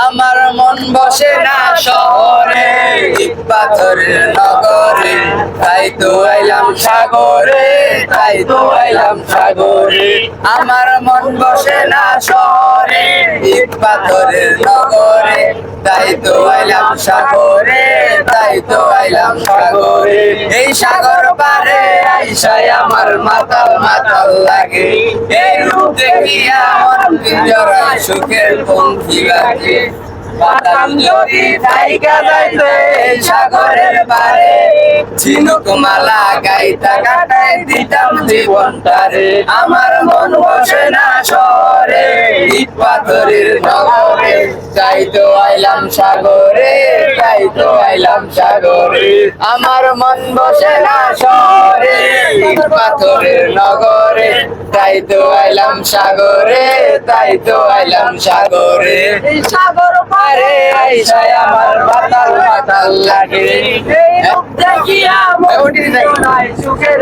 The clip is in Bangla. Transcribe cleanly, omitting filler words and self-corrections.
আমার মন বসে না শহরে, ইট পাথরের নগরে, তাই তো আইলাম সাগরে, তাই তো আইলাম সাগরে। আমার মন বসে না শহরে, ইট পাথরের নগরে, তাই তো আইলাম সাগরে, তাই তো আইলাম সাগরে। এই সাগর পারে আইসায় আমার মাতাল মাতাল লাগে, এই রূপ দেখিয়া মন পিঞ্জরায় সুখের পঙ্খী বাজে। বাতাস যদি থাইকা যাইতে এই সাগরের পারে, ঝিনুক মালা গাইতা কাটাই দিতাম জীবনটারে। আমার মন বসে না শহরে, ইট পাথরের নগরে, তাই তো আইলাম সাগরে, তাই তো আইলাম সাগরে। আমার মন বসে না শহরে, ইট পাথরের নগরে, তাই তো আইলাম সাগরে, তাই তো আইলাম সাগরে। এই সাগর পারে আইসায় আমার মাতাল মাতাল লাগে, এই রূপ দেখিয়া মন পিঞ্জরায় সুখের